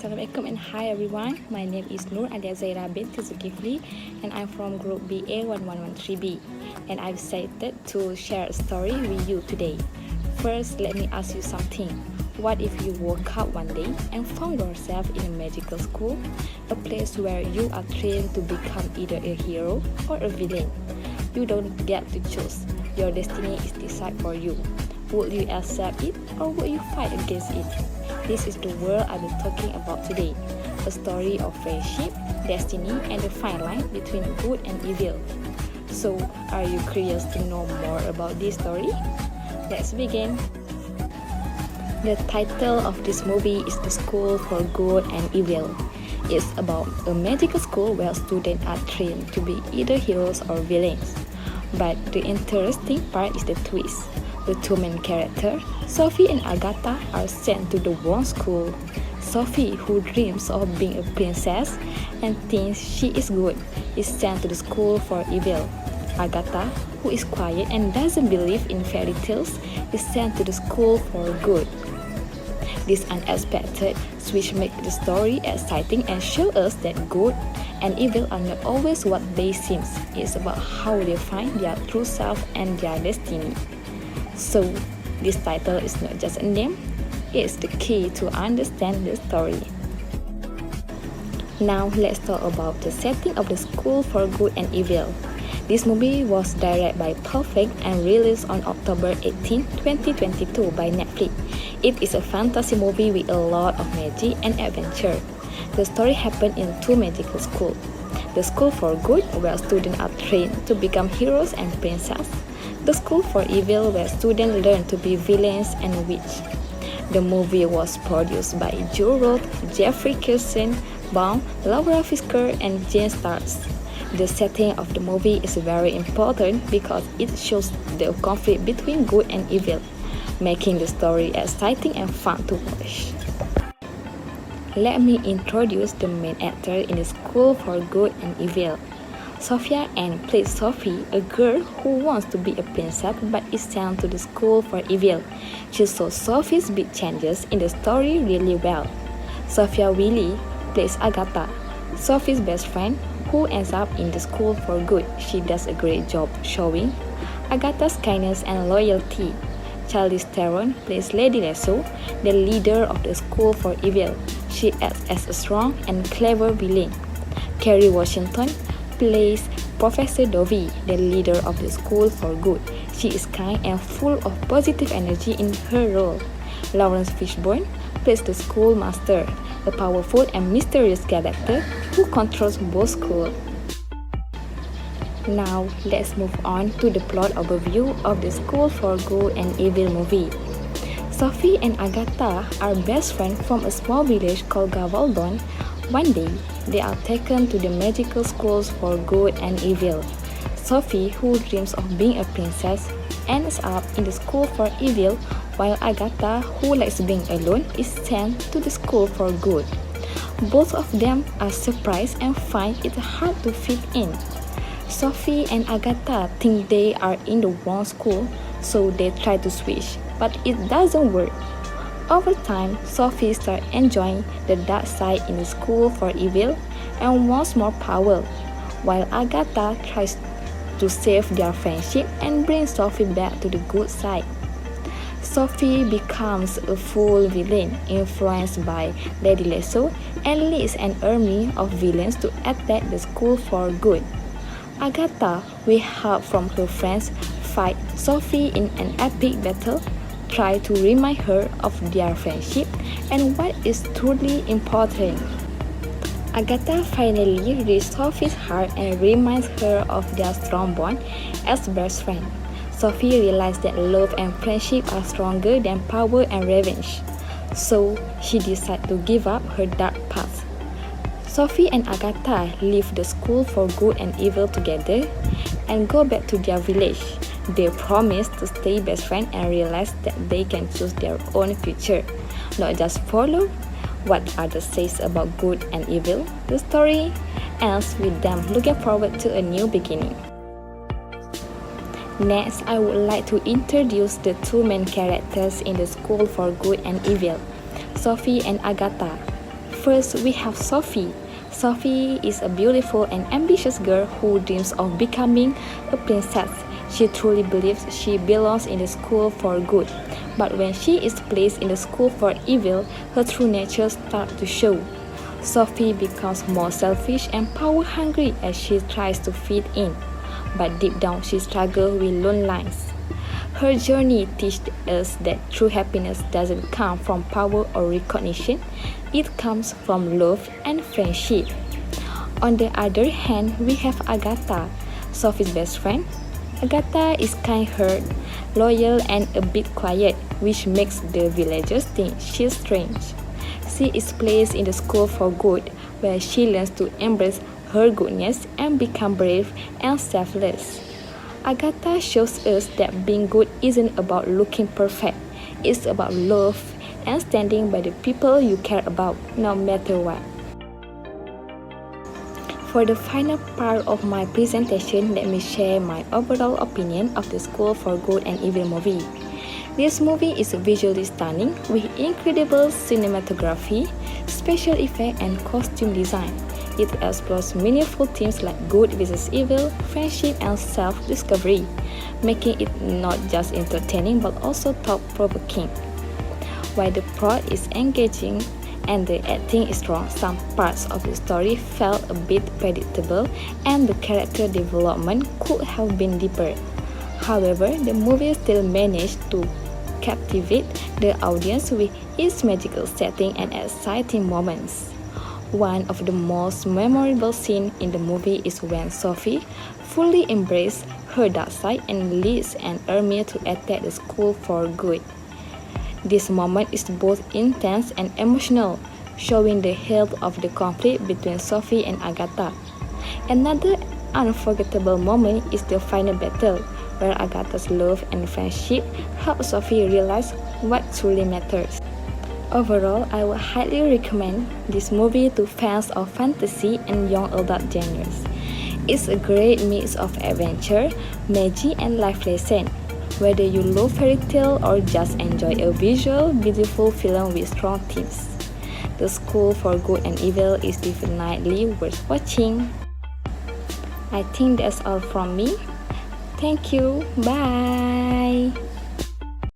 Assalamualaikum and hi everyone. My name is Nur Alia Zaira bint Zulkifli and I'm from Group BA 1113B and I've decided to share a story with you today. First, let me ask you something. What if you woke up one day and found yourself in a magical school, a place where you are trained to become either a hero or a villain? You don't get to choose. Your destiny is decided for you. Would you accept it or would you fight against it? This is the world I'll be talking about today. A story of friendship, destiny, and the fine line between good and evil. So, are you curious to know more about this story? Let's begin. The title of this movie is The School for Good and Evil. It's about a magical school where students are trained to be either heroes or villains. But the interesting part is the twist. The two main characters, Sophie and Agatha, are sent to the wrong school. Sophie, who dreams of being a princess and thinks she is good, is sent to the school for evil. Agatha, who is quiet and doesn't believe in fairy tales, is sent to the school for good. This unexpected switch makes the story exciting and shows us that good and evil are not always what they seem. It's about how they find their true self and their destiny. So, this title is not just a name, it's the key to understand the story. Now, let's talk about the setting of the School for Good and Evil. This movie was directed by Perfect and released on October 18, 2022 by Netflix. It is a fantasy movie with a lot of magic and adventure. The story happened in two magical schools. The School for Good, where students are trained to become heroes and princesses. The School for Evil, where students learn to be villains and witches. The movie was produced by Joe Roth, Jeffrey Kirsten, Baum, Laura Fisker, and Jane Stars. The setting of the movie is very important because it shows the conflict between good and evil, making the story exciting and fun to watch. Let me introduce the main actor in the School for Good and Evil. Sophia Ann plays Sophie, a girl who wants to be a princess but is sent to the school for evil. She shows Sophie's big changes in the story really well. Sophia Willie plays Agatha, Sophie's best friend, who ends up in the school for good. She does a great job showing Agatha's kindness and loyalty. Charlize Theron plays Lady Lesso, the leader of the school for evil. She acts as a strong and clever villain. Kerry Washington plays Professor Dovey, the leader of the school for good. She is kind and full of positive energy in her role. Lawrence Fishburne plays the schoolmaster, a powerful and mysterious character who controls both schools. Now, let's move on to the plot overview of the School for Good and Evil movie. Sophie and Agatha are best friends from a small village called Gavaldon. One day, they are taken to the magical schools for good and evil. Sophie, who dreams of being a princess, ends up in the school for evil, while Agatha, who likes being alone, is sent to the school for good. Both of them are surprised and find it hard to fit in. Sophie and Agatha think they are in the wrong school, so they try to switch, but it doesn't work. Over time, Sophie starts enjoying the dark side in the school for evil and wants more power, while Agatha tries to save their friendship and bring Sophie back to the good side. Sophie becomes a full villain influenced by Lady Lesso and leads an army of villains to attack the school for good. Agatha, with help from her friends, fight Sophie in an epic battle, try to remind her of their friendship and what is truly important. Agatha finally reaches Sophie's heart and reminds her of their strong bond as best friends. Sophie realizes that love and friendship are stronger than power and revenge, so she decides to give up her dark past. Sophie and Agatha leave the school for good and evil together and go back to their village. They promise to stay best friends and realize that they can choose their own future, not just follow what others say about good and evil. The story ends with them looking forward to a new beginning. Next, I would like to introduce the two main characters in the School for Good and Evil, Sophie and Agatha. First, we have Sophie. Sophie is a beautiful and ambitious girl who dreams of becoming a princess. She truly believes she belongs in the school for good. But when she is placed in the school for evil, her true nature starts to show. Sophie becomes more selfish and power-hungry as she tries to fit in. But deep down, she struggles with loneliness. Her journey teaches us that true happiness doesn't come from power or recognition, it comes from love and friendship. On the other hand, we have Agatha, Sophie's best friend. Agatha is kind-hearted, loyal, and a bit quiet, which makes the villagers think she's strange. She is placed in the school for good, where she learns to embrace her goodness and become brave and selfless. Agatha shows us that being good isn't about looking perfect, it's about love and standing by the people you care about, no matter what. For the final part of my presentation, let me share my overall opinion of the School for Good and Evil movie. This movie is visually stunning with incredible cinematography, special effects, and costume design. It explores meaningful themes like good versus evil, friendship, and self-discovery, making it not just entertaining but also thought-provoking. While the plot is engaging and the acting is strong, some parts of the story felt a bit predictable and the character development could have been deeper. However, the movie still managed to captivate the audience with its magical setting and exciting moments. One of the most memorable scenes in the movie is when Sophie fully embraces her dark side and leads an army to attack the school for good. This moment is both intense and emotional, showing the heart of the conflict between Sophie and Agatha. Another unforgettable moment is the final battle, where Agatha's love and friendship help Sophie realize what truly matters. Overall, I would highly recommend this movie to fans of fantasy and young adult genres. It's a great mix of adventure, magic, and life lesson. Whether you love fairy tale or just enjoy a visual, beautiful film with strong themes, The School for Good and Evil is definitely worth watching. I think that's all from me. Thank you. Bye.